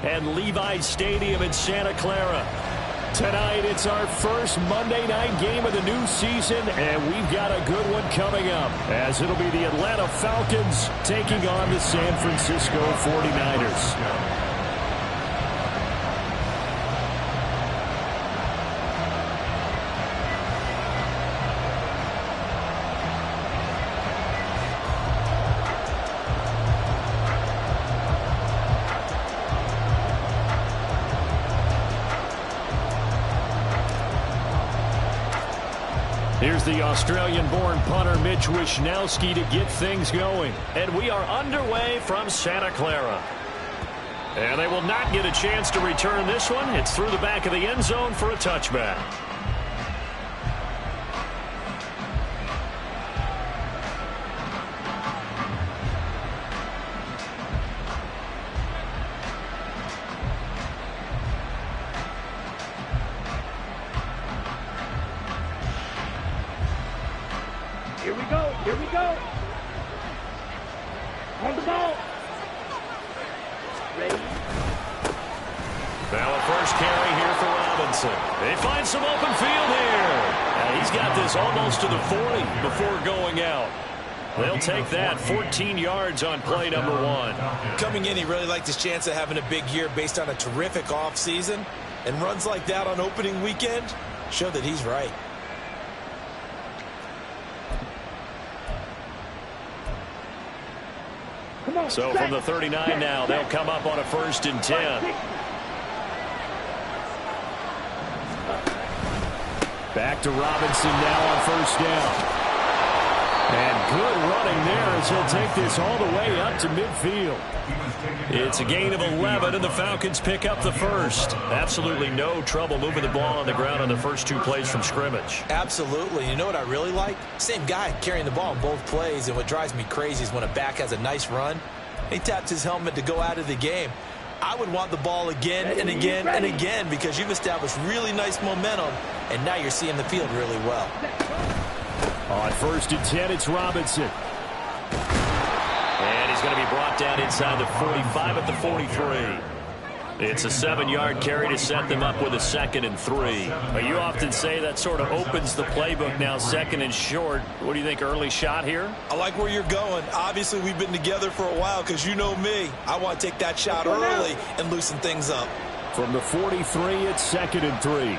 And Levi Stadium in Santa Clara. Tonight, it's our first Monday night game of the new season, and we've got a good one coming up, as it'll be the Atlanta Falcons taking on the San Francisco 49ers. Here's the Australian-born punter Mitch Wishnowsky to get things going. And we are underway from Santa Clara. And they will not get a chance to return this one. It's through the back of the end zone for a touchback. Here we go. Here we go. On the ball. Ready. Now a first carry here for Robinson. They find some open field here. And he's got this almost to the 40 before going out. They'll take that 14 yards on play number 1. Coming in, he really liked his chance of having a big year based on a terrific offseason. And runs like that on opening weekend show that he's right. So from the 39 now, they'll come up on a 1st and 10. Back to Robinson now on 1st down. And good running there as he'll take this all the way up to midfield. It's a gain of 11, and the Falcons pick up the 1st. Absolutely no trouble moving the ball on the ground on the first 2 plays from scrimmage. Absolutely. You know what I really like? Same guy carrying the ball in both plays, and what drives me crazy is when a back has a nice run, he taps his helmet to go out of the game. I would want the ball again and again and again because you've established really nice momentum, and now you're seeing the field really well. On 1st and 10, it's Robinson. And he's going to be brought down inside the 45 at the 43. It's a 7-yard carry to set them up with a 2nd and 3. But you often say that sort of opens the playbook now, 2nd and short. What do you think, early shot here? I like where you're going. Obviously, we've been together for a while because you know me. I want to take that shot early and loosen things up. From the 43, it's 2nd and 3.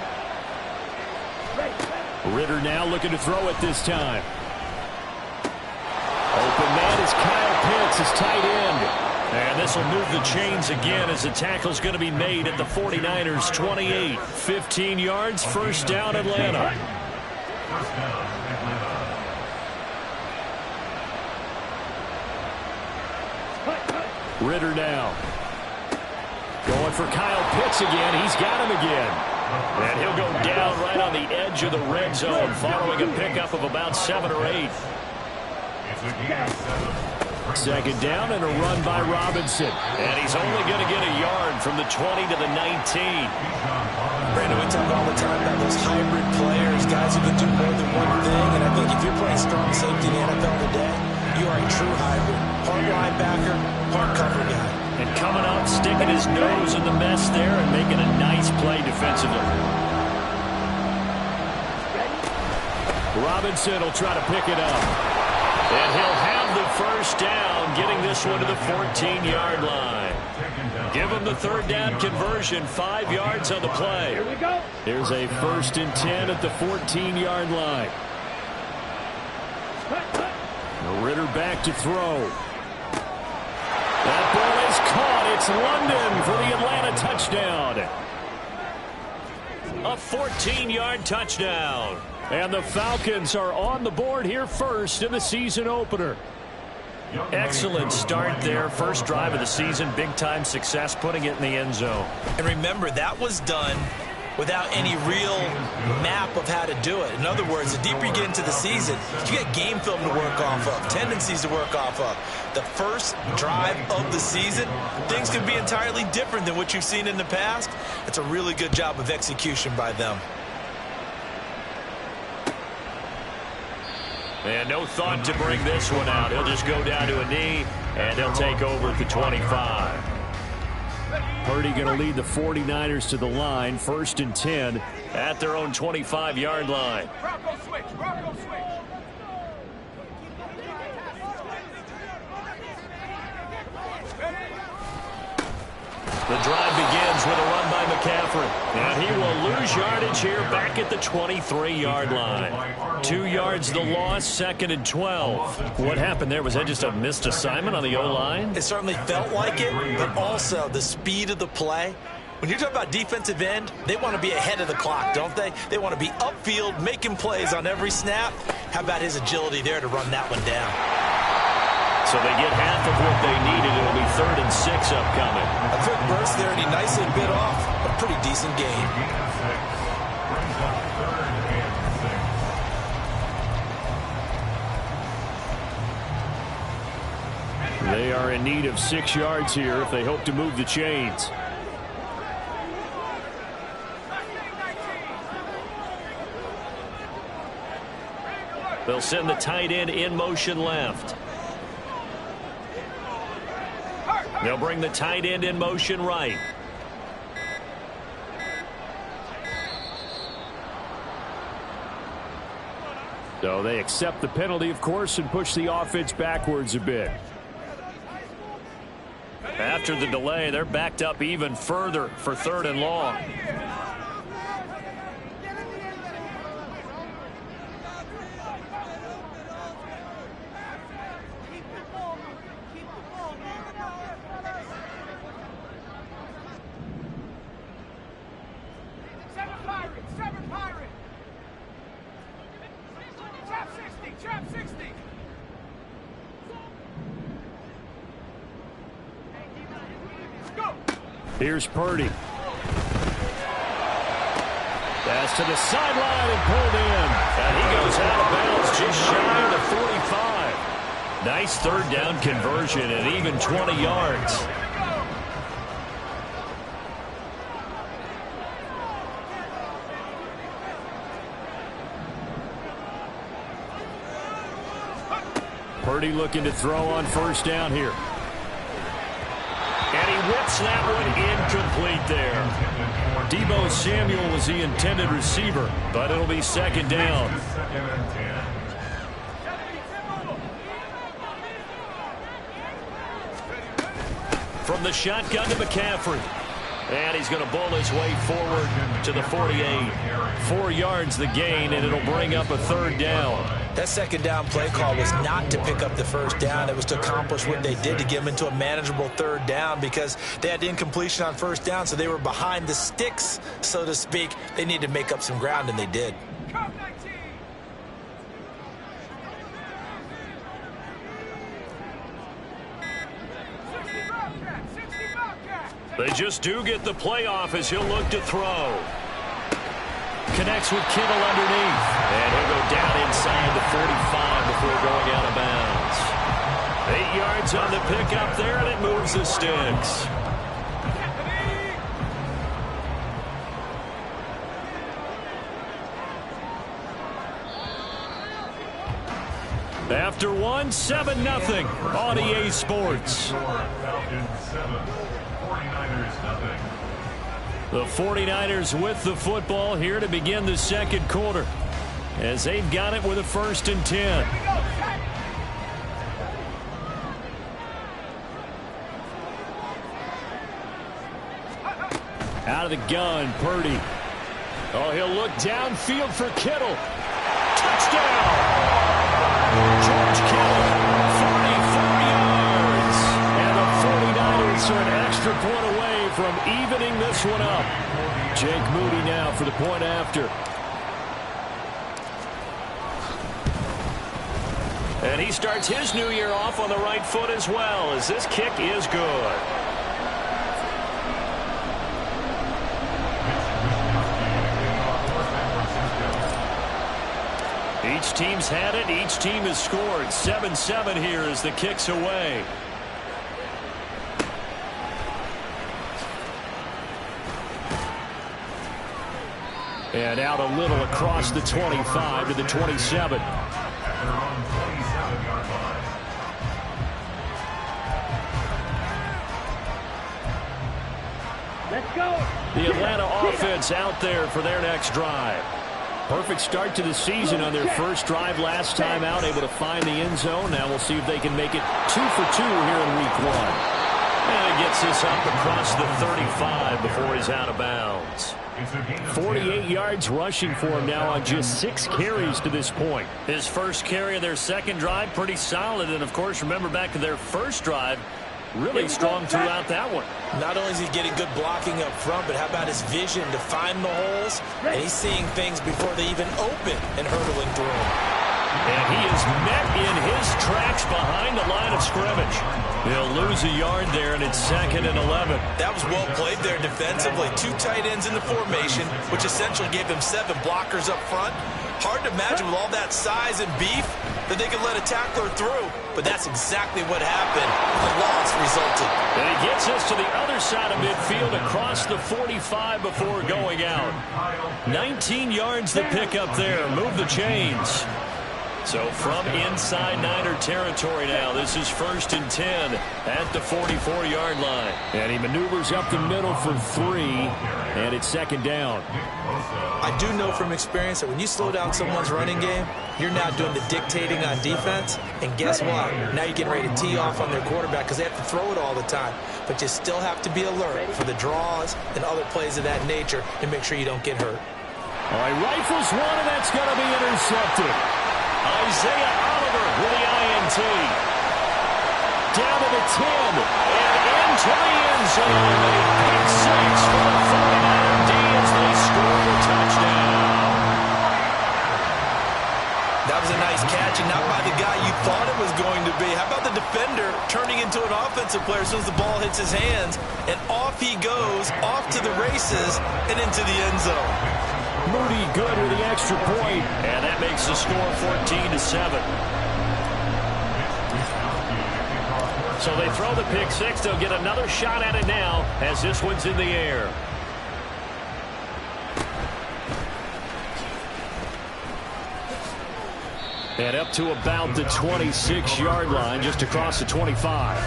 Ritter now looking to throw it this time. Open man is Kyle Pitts, his tight end. And this will move the chains again as the tackle's going to be made at the 49ers 28. 15 yards, 1st down Atlanta. Ritter now. Going for Kyle Pitts again. He's got him again. And he'll go down right on the edge of the red zone following a pickup of about 7 or 8. 2nd down and a run by Robinson. And he's only going to get a yard from the 20 to the 19. Brandon, we talk all the time about those hybrid players, guys who can do more than one thing. And I think if you're playing strong safety in the NFL today, you are a true hybrid. Part linebacker, part cover guy. And coming up, sticking his nose in the mess there and making a nice play defensively. Robinson will try to pick it up. And he'll have the 1st down, getting this one to the 14-yard line. Give him the 3rd down conversion, 5 yards on the play. Here we go. Here's a 1st and 10 at the 14-yard line. Ritter back to throw. That ball is caught. It's London for the Atlanta touchdown. A 14-yard touchdown. And the Falcons are on the board here first in the season opener. Excellent start there. First drive of the season. Big-time success putting it in the end zone. And remember, that was done without any real map of how to do it. In other words, the deeper you get into the season, you get game film to work off of, tendencies to work off of. The first drive of the season, things can be entirely different than what you've seen in the past. It's a really good job of execution by them. And no thought to bring this one out. He'll just go down to a knee, and they'll take over at the 25. Purdy going to lead the 49ers to the line, 1st and 10 at their own 25-yard line. Bronco switch, Bronco switch. The drive begins with a run by McCaffrey. And he will lose yardage here back at the 23-yard line. 2 yards the loss, 2nd and 12. What happened there? Was that just a missed assignment on the O-line? It certainly felt like it, but also the speed of the play. When you're talking about defensive end, they want to be ahead of the clock, don't they? They want to be upfield, making plays on every snap. How about his agility there to run that one down? So they get half of what they needed. It'll be 3rd and 6 upcoming. A quick burst there, and he nicely bit off a pretty decent gain. They are in need of 6 yards here if they hope to move the chains. They'll send the tight end in motion left. They'll bring the tight end in motion right. So they accept the penalty, of course, and push the offense backwards a bit. After the delay, they're backed up even further for 3rd and long. Here's Purdy. Pass to the sideline and pulled in. And he goes out of bounds just shy of the 45. Nice 3rd down conversion at even 20 yards. Purdy looking to throw on 1st down here. And he whips that one incomplete there. Deebo Samuel was the intended receiver, but it'll be 2nd down. From the shotgun to McCaffrey. And he's going to bull his way forward to the 48. 4 yards the gain, and it'll bring up a 3rd down. That 2nd down play call was not to pick up the 1st down. It was to accomplish what they did to get them into a manageable 3rd down because they had incompletion on 1st down, so they were behind the sticks, so to speak. They needed to make up some ground, and they did. They just do get the playoff as he'll look to throw. Connects with Kittle underneath. And he'll go down inside the 45 before going out of bounds. 8 yards on the pickup there, and it moves the sticks. After one, 7-0 on EA Sports. The 49ers with the football here to begin the 2nd quarter as they've got it with a 1st and 10. Out of the gun, Purdy. Oh, he'll look downfield for Kittle. Touchdown! George Kittle, 44 yards. And the 49ers are an extra point away from evening this one up. Jake Moody now for the point after. And he starts his new year off on the right foot as well, as this kick is good. Each team's had it. Each team has scored. 7-7 here as the kick's away. And out a little across the 25 to the 27. Let's go. The Atlanta offense out there for their next drive. Perfect start to the season on their first drive last time out, able to find the end zone. Now we'll see if they can make it 2 for 2 here in week 1. And it gets this up across the 35 before he's out of bounds. 48 yards rushing for him now on just 6 carries to this point. His first carry of their second drive, pretty solid. And, of course, remember back to their first drive, really strong throughout that one. Not only is he getting good blocking up front, but how about his vision to find the holes? And he's seeing things before they even open and hurdling through them. And he is met in his tracks behind the line of scrimmage. He'll lose a yard there, and it's 2nd and 11. That was well played there defensively. 2 tight ends in the formation, which essentially gave them 7 blockers up front. Hard to imagine with all that size and beef that they could let a tackler through, but that's exactly what happened. A loss resulted. And he gets us to the other side of midfield across the 45 before going out. 19 yards to pick up there. Move the chains. So from inside Niner territory now, this is 1st and 10 at the 44-yard line. And he maneuvers up the middle for 3, and it's 2nd down. I do know from experience that when you slow down someone's running game, you're now doing the dictating on defense. And guess what? Now you're getting ready to tee off on their quarterback because they have to throw it all the time. But you still have to be alert for the draws and other plays of that nature and make sure you don't get hurt. All right, rifles one, and that's going to be intercepted. Isaiah Oliver with the INT. Down to the 10, and into the end zone. A pick 6 for the 49er D as they score the touchdown. That was a nice catch, and not by the guy you thought it was going to be. How about the defender turning into an offensive player as soon as the ball hits his hands, and off he goes, off to the races, and into the end zone. Moody good with the extra point, and that makes the score 14-7. So they throw the pick 6. They'll get another shot at it now as this one's in the air. And up to about the 26-yard line, just across the 25.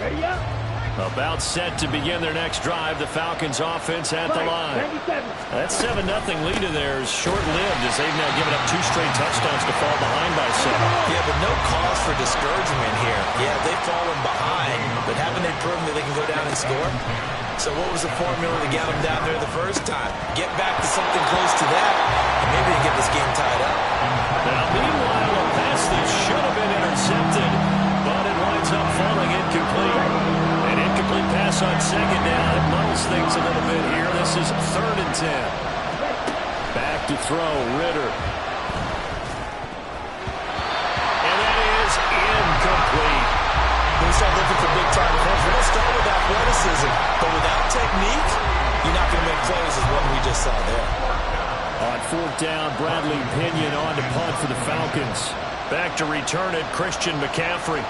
Ready up. About set to begin their next drive. The Falcons offense at the line. 97. That 7-0 lead of theirs short-lived as they've now given up 2 straight touchdowns to fall behind by 7. Yeah, but no cause for discouragement here. Yeah, they've fallen behind, but haven't they proven that they can go down and score? So what was the formula to get them down there the first time? Get back to something close to that, and maybe they get this game tied up. Now, meanwhile, a pass that should have been intercepted, but it winds up falling incomplete. An incomplete pass on 2nd down. It muddles things a little bit here. This is 3rd and 10. Back to throw, Ritter. And that is incomplete. When we start looking for big-time plays, we're going to start with athleticism, but without technique, you're not going to make plays as what we just saw there. On 4th down, Bradley Pinion on to punt for the Falcons. Back to return it, Christian McCaffrey.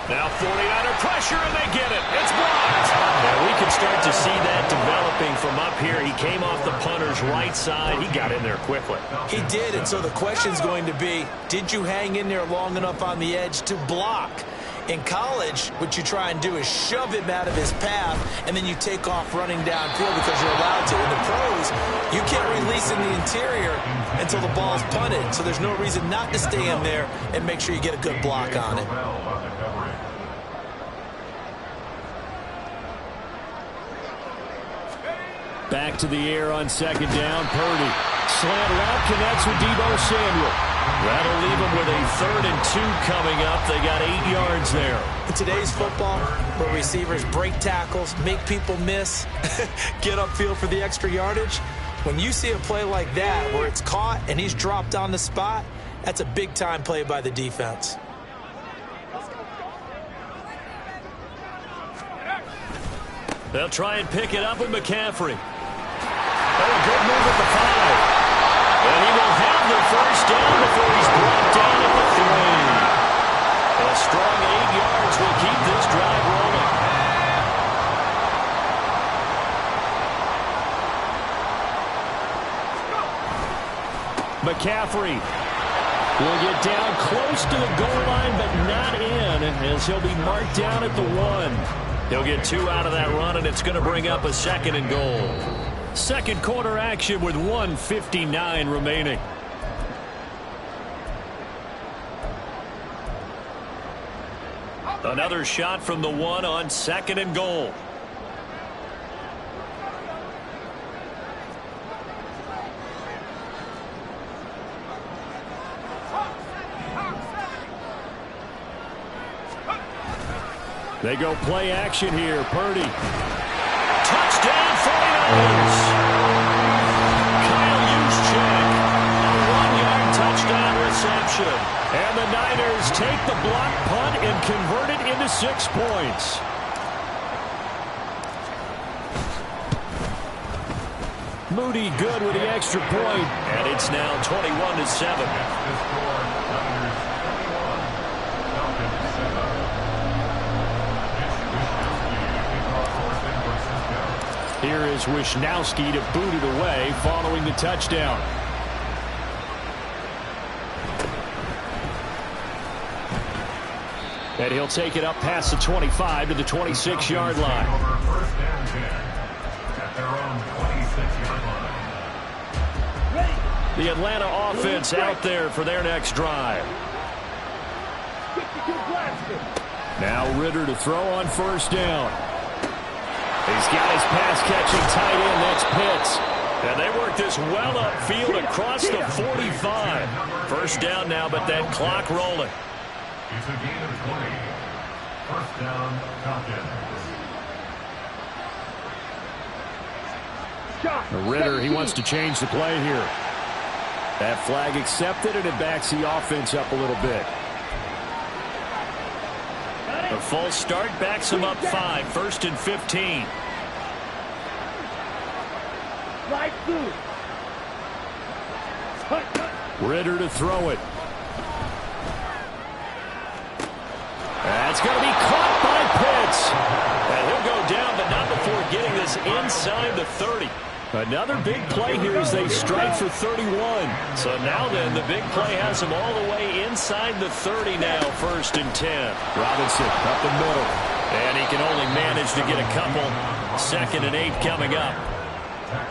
Now 49er pressure, and they get it. It's blocked. Now we can start to see that developing from up here. He came off the punter's right side. He got in there quickly. He did, and so the question's going to be, did you hang in there long enough on the edge to block? In college, what you try and do is shove him out of his path, and then you take off running downfield because you're allowed to. In the pros, you can't release in the interior until the ball's punted, so there's no reason not to stay in there and make sure you get a good block on it. Back to the air on 2nd down, Purdy. Slant route connects with Deebo Samuel. That'll leave them with a 3rd and 2 coming up. They got 8 yards there. In today's football, where receivers break tackles, make people miss, get upfield for the extra yardage, when you see a play like that where it's caught and he's dropped on the spot, that's a big-time play by the defense. They'll try and pick it up with McCaffrey. Oh, a good move at the 5. And he will have the first down before he's brought down at the 3. A strong 8 yards will keep this drive rolling. McCaffrey. Will get down close to the goal line, but not in, as he'll be marked down at the 1. He'll get 2 out of that run, and it's going to bring up a 2nd and goal. Second quarter action with 1:59 remaining. Another shot from the 1 on 2nd and goal. They go play action here. Purdy. Touchdown 49ers. Kyle Juszczyk. A 1-yard touchdown reception. And the Niners take the block punt and convert it into 6 points. Moody good with the extra point. And it's now 21-7. Here is Wishnowsky to boot it away following the touchdown. And he'll take it up past the 25 to the 26-yard line. The Atlanta offense out there for their next drive. Now Ritter to throw on first down. He's got his pass-catching tight end. That's Pitts. And they work this well upfield across the 45. First down now, but that clock rolling. It's a gain of 20. First down, Falcons. Ritter, he wants to change the play here. That flag accepted, and it backs the offense up a little bit. A false start backs him up 5. First and 15. Ritter to throw it. That's going to be caught by Pitts. And he'll go down, but not before getting this inside the 30. Another big play here as they strike for 31. So now then, the big play has him all the way inside the 30 now, first and 10. Robinson up the middle. And he can only manage to get a couple. 2nd and 8 coming up.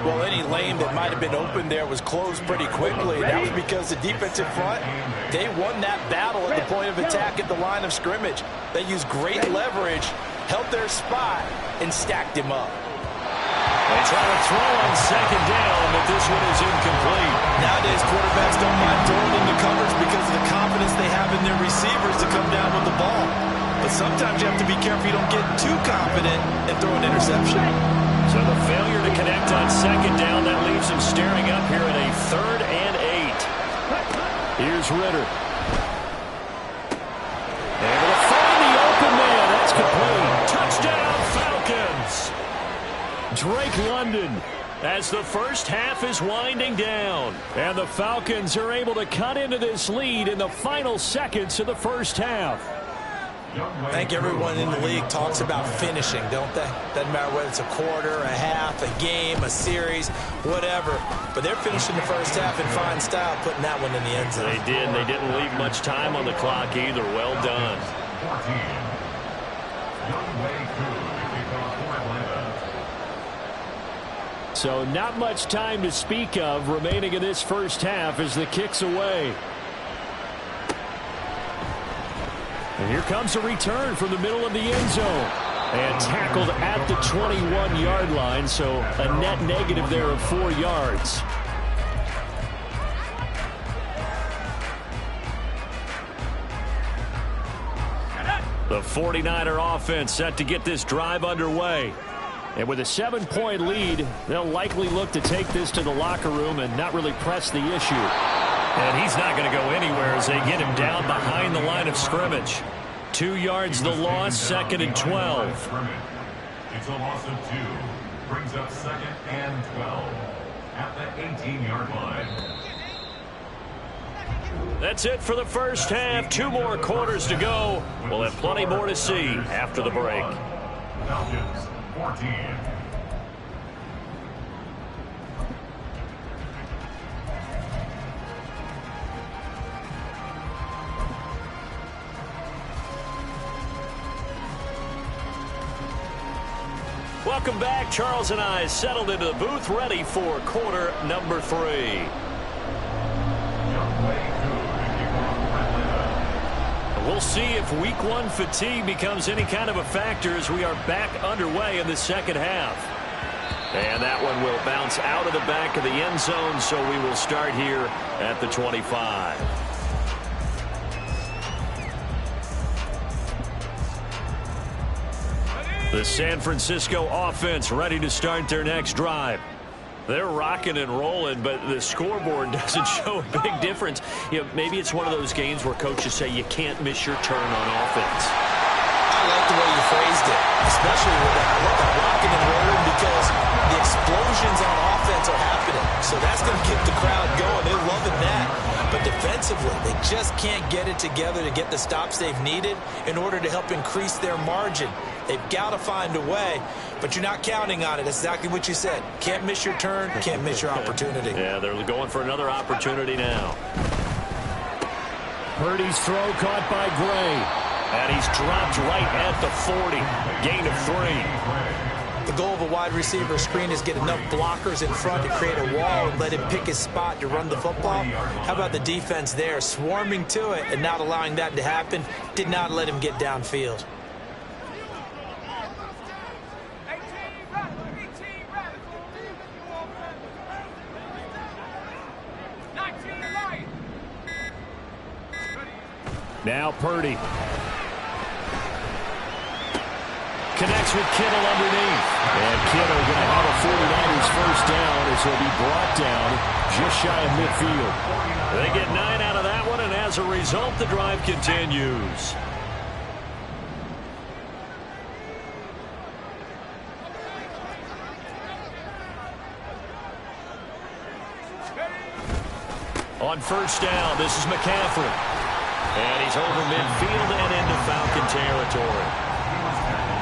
Well, any lane that might have been open there was closed pretty quickly. That was because the defensive front, they won that battle at the point of attack at the line of scrimmage. They used great leverage, held their spot, and stacked him up. They try to throw on second down, but this one is incomplete. Nowadays, quarterbacks don't mind throwing into coverage because of the confidence they have in their receivers to come down with the ball. But sometimes you have to be careful you don't get too confident and throw an interception. So the failure to connect on second down, that leaves him staring up here at a 3rd and 8. Here's Ritter. Able to find the open man. That's complete. Touchdown, Falcons. Drake London as the first half is winding down. And the Falcons are able to cut into this lead in the final seconds of the first half. I think everyone in the league talks about finishing, don't they? Doesn't matter whether it's a quarter, a half, a game, a series, whatever. But they're finishing the first half in fine style, putting that one in the end zone. They did. They didn't leave much time on the clock either. Well done. 14. So not much time to speak of remaining in this first half as the kick's away. And here comes a return from the middle of the end zone. And tackled at the 21-yard line, so a net negative there of 4 yards. The 49er offense set to get this drive underway. And with a 7-point lead, they'll likely look to take this to the locker room and not really press the issue. And he's not going to go anywhere as they get him down behind the line of scrimmage. 2 yards the loss, 2nd and 12. It's a loss of 2. Brings up 2nd and 12 at the 18-yard line. That's it for the first half. 2 more quarters to go. We'll have plenty more to see after the break. Falcons 14. Welcome back. Charles and I settled into the booth, ready for quarter number 3. We'll see if week 1 fatigue becomes any kind of a factor as we are back underway in the second half. And that one will bounce out of the back of the end zone, so we will start here at the 25. The San Francisco offense ready to start their next drive. They're rocking and rolling, but the scoreboard doesn't show a big difference. You know, maybe it's one of those games where coaches say you can't miss your turn on offense. I like the way you phrased it, especially with that rocking and rolling, because the explosions on offense are happening. So that's going to get the crowd going. They're loving that. But defensively, they just can't get it together to get the stops they've needed in order to help increase their margin. They've got to find a way, but you're not counting on it. That's exactly what you said. Can't miss your turn, can't miss your opportunity. Yeah, they're going for another opportunity now. Purdy's throw caught by Gray. And he's dropped right at the 40. Gain of 3. The goal of a wide receiver screen is get enough blockers in front to create a wall and let him pick his spot to run the football. How about the defense there, swarming to it and not allowing that to happen? Did not let him get downfield. Now Purdy. Connects with Kittle underneath. And Kittle going to have a 49ers first down as he'll be brought down just shy of midfield. They get 9 out of that one, and as a result, the drive continues. On first down, this is McCaffrey. And he's over midfield and into Falcon territory.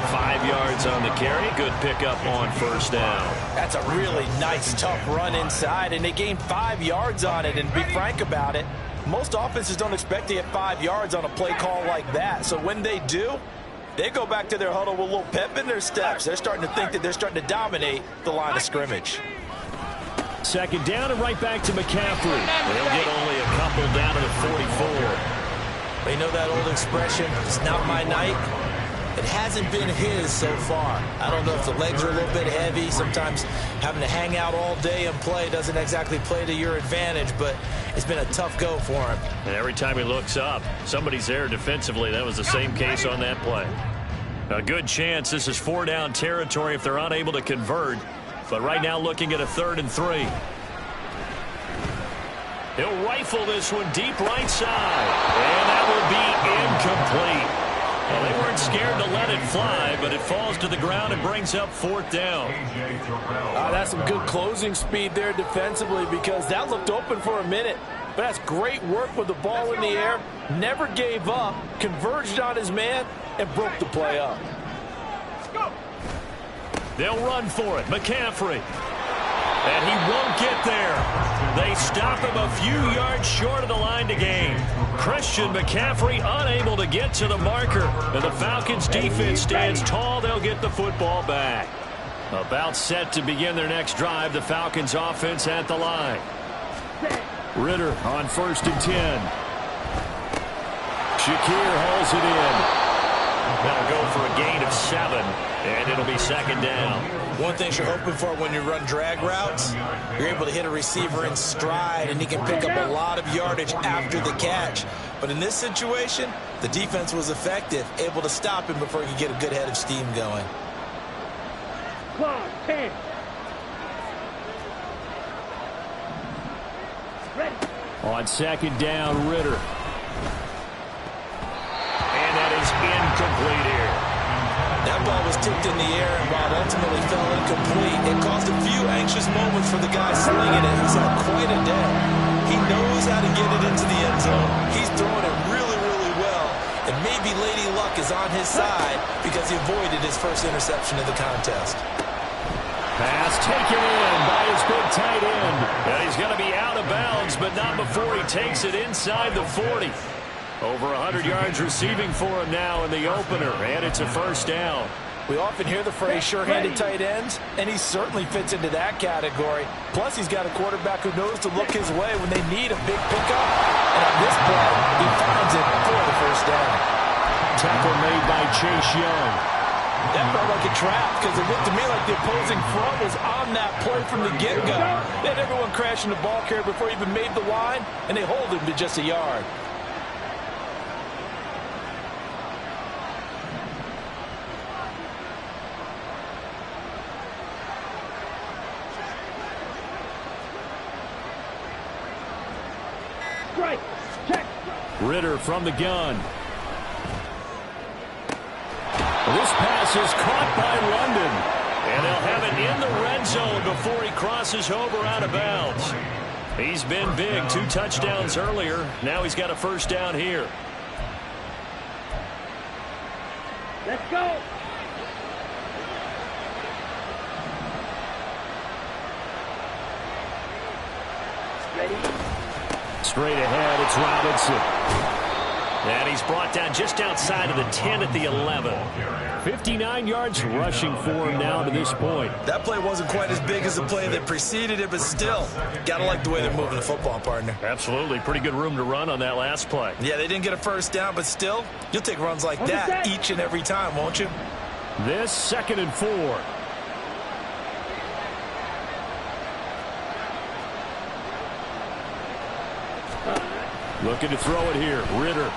5 yards on the carry. Good pickup on first down. That's a really nice, tough run inside, and they gained 5 yards on it. And to be frank about it, most offenses don't expect to get 5 yards on a play call like that. So when they do, they go back to their huddle with a little pep in their steps. They're starting to think that they're starting to dominate the line of scrimmage. Second down and right back to McCaffrey. They'll get only a couple down to the 44. They know that old expression, it's not my night. It hasn't been his so far. I don't know if the legs are a little bit heavy. Sometimes having to hang out all day and play doesn't exactly play to your advantage, but it's been a tough go for him. And every time he looks up, somebody's there defensively. That was the same case on that play. A good chance this is 4 down territory if they're unable to convert. But right now looking at a 3rd and 3. He'll rifle this one deep right side. And that will be incomplete. Well, they weren't scared to let it fly, but it falls to the ground and brings up 4th down. That's some good closing speed there defensively, because that looked open for a minute. But that's great work with the ball in the air. Never gave up, converged on his man, and broke the play up. They'll run for it. McCaffrey. And he won't get there. They stop him a few yards short of the line to gain. Christian McCaffrey unable to get to the marker. And the Falcons defense stands tall. They'll get the football back. About set to begin their next drive. The Falcons offense at the line. Ritter on 1st and 10. Shakir hauls it in. That'll go for a gain of 7, and it'll be 2nd down. One thing you're hoping for when you run drag routes, you're able to hit a receiver in stride, and he can pick up a lot of yardage after the catch. But in this situation, the defense was effective, able to stop him before he could get a good head of steam going. Clock, 10. Ready. On 2nd down, Ritter. And that is incomplete here. That ball was tipped in the air, and while it ultimately fell incomplete, it caused a few anxious moments for the guy slinging it. He's had quite a day. He knows how to get it into the end zone. He's throwing it really, really well. And maybe Lady Luck is on his side because he avoided his first interception of the contest. Pass taken in by his big tight end. And he's going to be out of bounds, but not before he takes it inside the 40. Over 100 yards receiving for him now in the opener, and it's a 1st down. We often hear the phrase sure-handed tight ends, and he certainly fits into that category. Plus, he's got a quarterback who knows to look his way when they need a big pickup. And on this play, he finds it for the first down. Tackle made by Chase Young. That felt like a trap because it looked to me like the opposing front was on that play from the get-go. They had everyone crashing the ball carrier before he even made the line, and they hold him to just a yard. Strike. Check. Ridder from the gun. This pass is caught by London. And they'll have it in the red zone before he crosses over out of bounds. He's been big. 2 touchdowns earlier. Now he's got a first down here. Let's go. Ready. Straight ahead, it's Robinson. And he's brought down just outside of the 10 at the 11. 59 yards rushing for him now to this point. That play wasn't quite as big as the play that preceded it, but still, got to like the way they're moving the football, partner. Absolutely. Pretty good room to run on that last play. Yeah, they didn't get a first down, but still, you'll take runs like that each and every time, won't you? This 2nd and 4. Looking to throw it here. Ridder.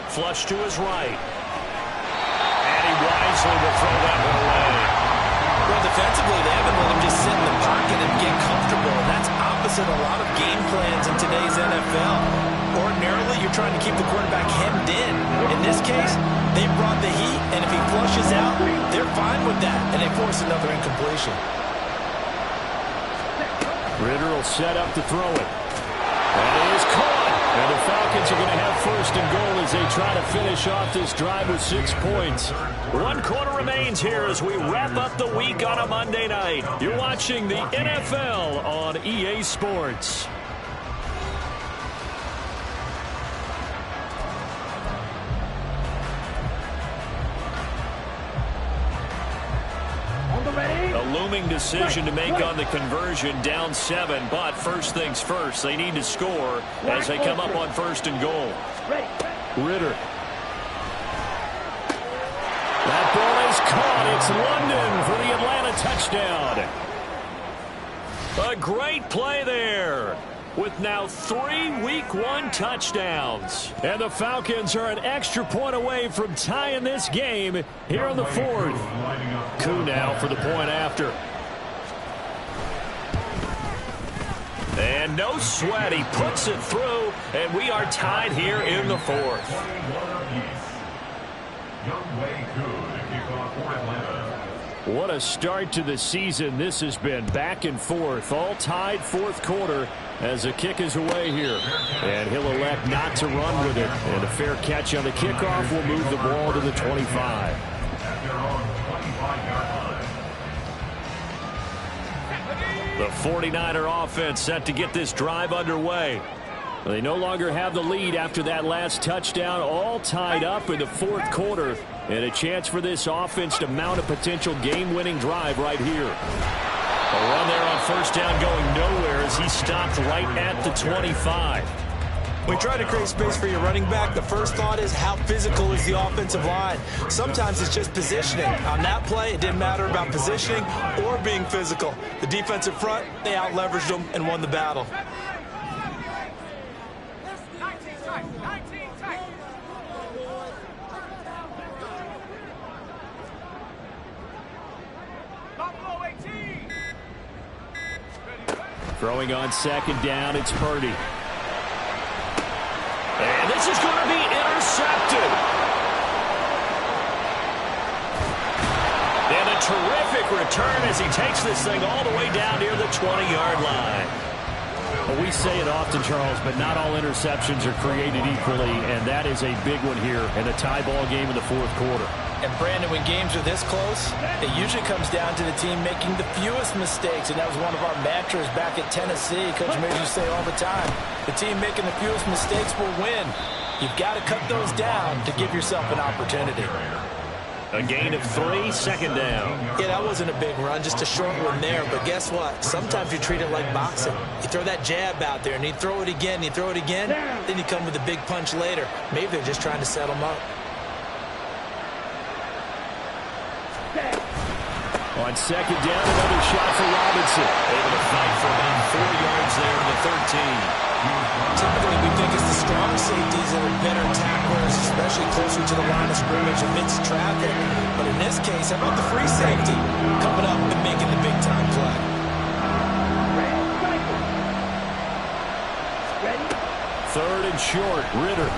Flush to his right. And he wisely will throw that one away. Well, defensively, they haven't let him just sit in the pocket and get comfortable. And that's opposite a lot of game plans in today's NFL. Ordinarily, you're trying to keep the quarterback hemmed in. In this case, they brought the heat, and if he flushes out, they're fine with that, and they force another incompletion. Ridder will set up to throw it. That is caught. And the Falcons are going to have first and goal as they try to finish off this drive with 6 points. 1 quarter remains here as we wrap up the week on a Monday night. You're watching the NFL on EA Sports. A looming decision to make on the conversion, down 7, but first things first, they need to score as they come up on first and goal. Ridder. That ball is caught. It's London for the Atlanta touchdown. A great play there, with now 3 Week 1 touchdowns. And the Falcons are an extra point away from tying this game here in the 4th. Koo now for the point after. And no sweat, he puts it through, and we are tied here in the 4th. What a start to the season this has been. Back and forth, all tied 4th quarter as the kick is away here. And he'll elect not to run with it. And a fair catch on the kickoff will move the ball to the 25. The 49er offense set to get this drive underway. They no longer have the lead after that last touchdown, all tied up in the 4th quarter. And a chance for this offense to mount a potential game-winning drive right here. A run there on first down going nowhere as he stopped right at the 25. When you try to create space for your running back, the first thought is how physical is the offensive line. Sometimes it's just positioning. On that play, it didn't matter about positioning or being physical. The defensive front, they out-leveraged them and won the battle. Throwing on second down, it's Purdy. And this is going to be intercepted. And a terrific return as he takes this thing all the way down near the 20-yard line. Well, we say it often, Charles, but not all interceptions are created equally, and that is a big one here in a tie ball game in the 4th quarter. And, Brandon, when games are this close, it usually comes down to the team making the fewest mistakes, and that was one of our mantras back at Tennessee. Coach Major used to say all the time, the team making the fewest mistakes will win. You've got to cut those down to give yourself an opportunity. A gain of 3, second down. Yeah, that wasn't a big run, just a short one there. But guess what? Sometimes you treat it like boxing. You throw that jab out there, and you throw it again, you throw it again, then you come with a big punch later. Maybe they're just trying to set them up. On second down, another shot for Robinson. Able to fight for about 4 yards there to the 13. Typically, we think it's the strong safeties that are better tacklers, especially closer to the line of scrimmage amidst traffic. But in this case, how about the free safety coming up and making the big-time play? Ready? Third and short, Ritter.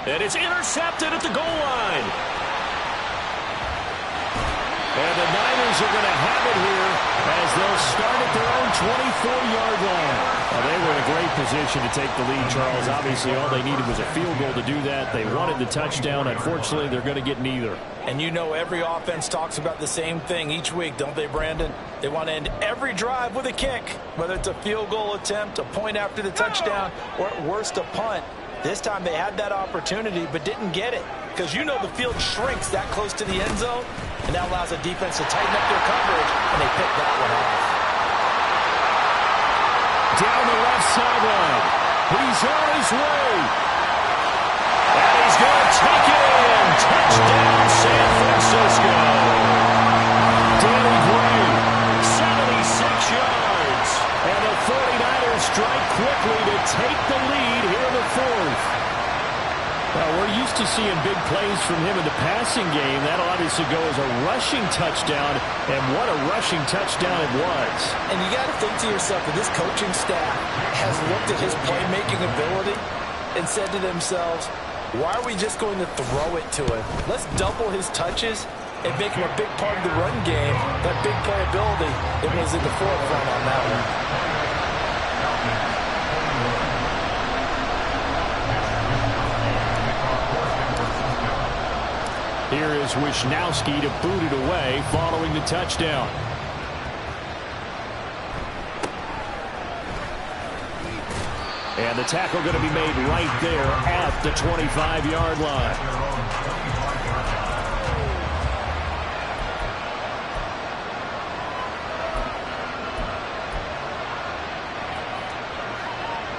And it's intercepted at the goal line. And the Niners are going to have it here as they'll start at their own 24-yard line. Well, they were in a great position to take the lead, Charles. Obviously, all they needed was a field goal to do that. They wanted the touchdown. Unfortunately, they're going to get neither. And you know every offense talks about the same thing each week, don't they, Brandon? They want to end every drive with a kick, whether it's a field goal attempt, a point after the touchdown, or at worst a punt. This time they had that opportunity but didn't get it because you know the field shrinks that close to the end zone, and that allows the defense to tighten up their coverage, and they picked that one off. Down the left sideline. He's on his way. And he's going to take it in. Touchdown, San Francisco. Danny Gray, 76 yards. And the 49ers strike quickly to take the lead here in the fourth. Well, we're used to seeing big plays from him in the passing game. That'll obviously go as a rushing touchdown, and what a rushing touchdown it was. And you got to think to yourself that this coaching staff has looked at his playmaking ability and said to themselves, why are we just going to throw it to him? Let's double his touches and make him a big part of the run game. That big playability, it was in the forefront on that one. Here is Wisnowski to boot it away following the touchdown. And the tackle going to be made right there at the 25-yard line.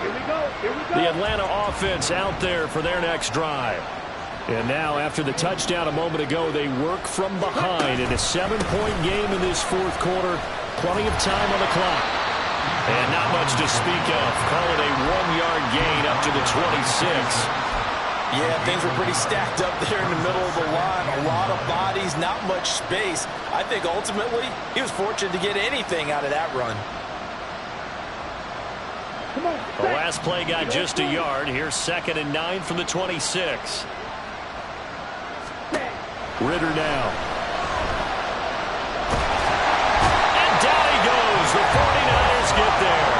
Here we go. Here we go. The Atlanta offense out there for their next drive. And now, after the touchdown a moment ago, they work from behind in a 7-point game in this fourth quarter. Plenty of time on the clock. And not much to speak of. Call it a 1-yard gain up to the 26. Yeah, things were pretty stacked up there in the middle of the line. A lot of bodies, not much space. I think ultimately he was fortunate to get anything out of that run. Come on. The last play got just a yard. Here's 2nd and 9 from the 26. Ritter now. And down he goes. The 49ers get there.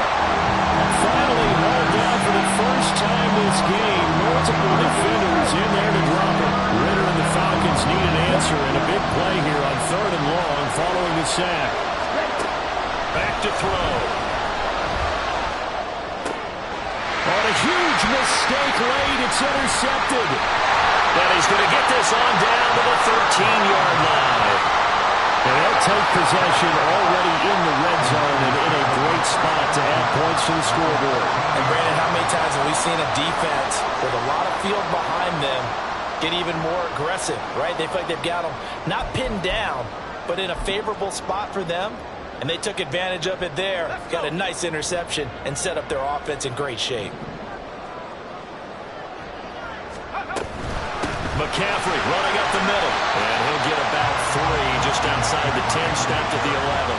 Finally hauled down for the first time this game. Multiple defenders in there to drop it. Ritter and the Falcons need an answer, and a big play here on 3rd and long following the sack. Back to throw. On a huge mistake late, it's intercepted. And he's going to get this on down to the 13-yard line. And they'll take possession already in the red zone and in a great spot to add points to the scoreboard. And Brandon, how many times have we seen a defense with a lot of field behind them get even more aggressive, right? They feel like they've got them not pinned down, but in a favorable spot for them. And they took advantage of it there, got a nice interception, and set up their offense in great shape. McCaffrey running up the middle. And he'll get about 3 just outside the 10, stepped at the 11.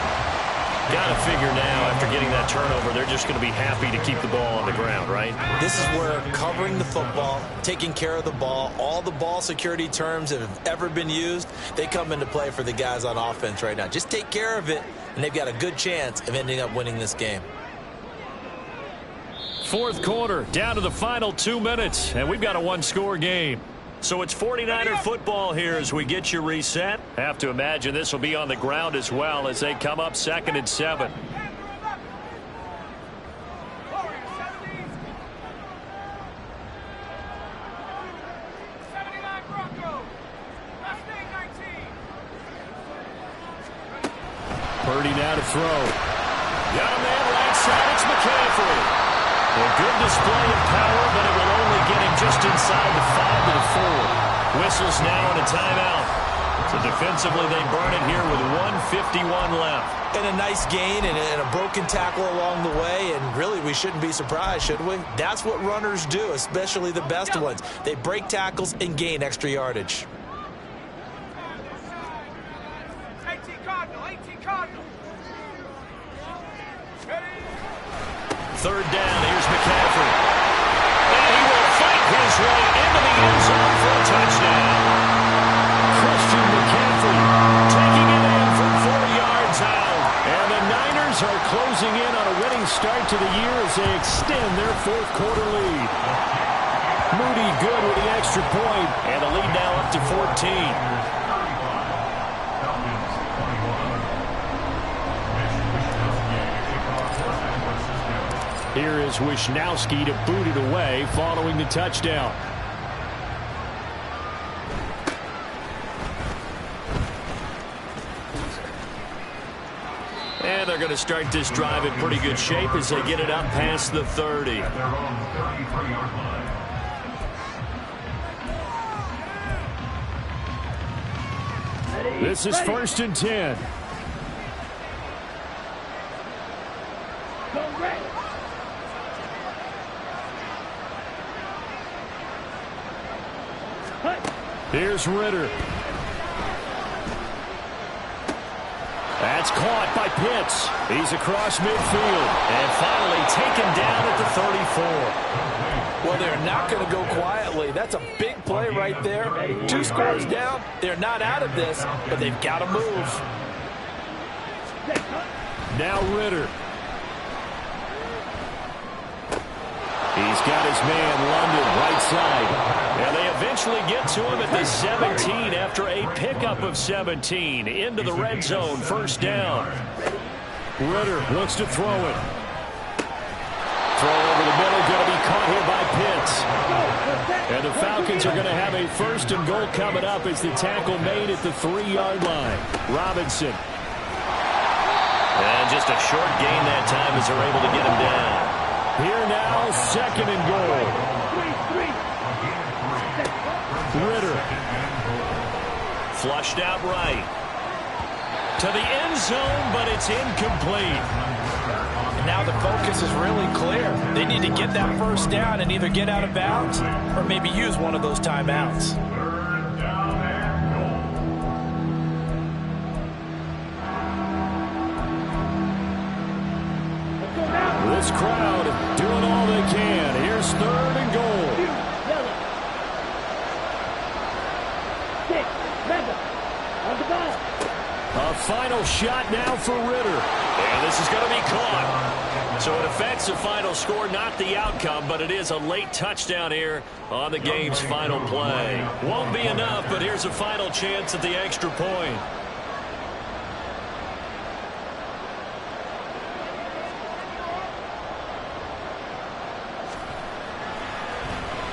Got to figure now, after getting that turnover, they're just going to be happy to keep the ball on the ground, right? This is where covering the football, taking care of the ball, all the ball security terms that have ever been used, they come into play for the guys on offense right now. Just take care of it, and they've got a good chance of ending up winning this game. Fourth quarter, down to the final 2 minutes, and we've got a one-score game. So it's 49er football here as we get you reset. Have to imagine this will be on the ground as well as they come up 2nd and 7. Purdy now to throw. Got a man right side. It's McCaffrey. A good display of power, but it will only get him just inside the 5 to the 4. Whistles now and a timeout. So defensively, they burn it here with 1:51 left. And a nice gain and a broken tackle along the way, and really we shouldn't be surprised, should we? That's what runners do, especially the best ones. They break tackles and gain extra yardage. 18 Cardinal. Third down, here's McCaffrey. And he will fight his way into the end zone for a touchdown. Christian McCaffrey taking it in from 4 yards out. And the Niners are closing in on a winning start to the year as they extend their fourth quarter lead. Moody good with the extra point, and the lead now up to 14. Here is Wishnowsky to boot it away following the touchdown. And they're going to start this drive in pretty good shape as they get it up past the 30. This is 1st and 10. Go red. Here's Ritter. That's caught by Pitts. He's across midfield and finally taken down at the 34. Well, they're not going to go quietly. That's a big play right there. 2 scores down. They're not out of this, but they've got to move. Now Ritter. He's got his man London right side. And they eventually get to him at the 17 after a pickup of 17 into the red zone. First down. Ritter looks to throw it. Throw over the middle, going to be caught here by Pitts. And the Falcons are going to have a 1st and goal coming up as the tackle made at the 3-yard line. Robinson. And just a short gain that time as they're able to get him down. Here now, 2nd and goal. Ritter. Flushed out right. To the end zone, but it's incomplete. Now the focus is really clear. They need to get that 1st down and either get out of bounds or maybe use one of those timeouts. This crowd doing all they can. Here's 3rd and goal. A final shot now for Ritter. And this is going to be caught. So it affects the final score, not the outcome, but it is a late touchdown here on the game's final play. Won't be enough, but here's a final chance at the extra point.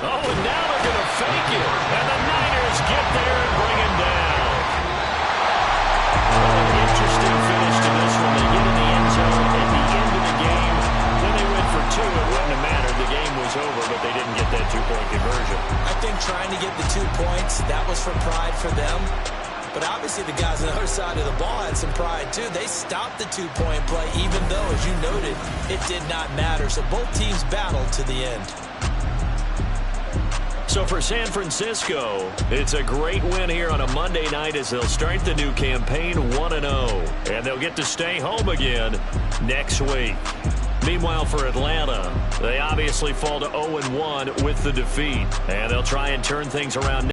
Oh, and now they're going to fake it. And the Niners get there and bring him down. Well, an interesting finish to this one. They get in the end zone at the end of the game. Then they went for 2. It wouldn't have mattered. The game was over, but they didn't get that 2-point conversion. I think trying to get the 2 points, that was for pride for them. But obviously the guys on the other side of the ball had some pride too. They stopped the 2-point play, even though, as you noted, it did not matter. So both teams battled to the end. So for San Francisco, it's a great win here on a Monday night as they'll start the new campaign 1-0. And they'll get to stay home again next week. Meanwhile, for Atlanta, they obviously fall to 0-1 with the defeat. And they'll try and turn things around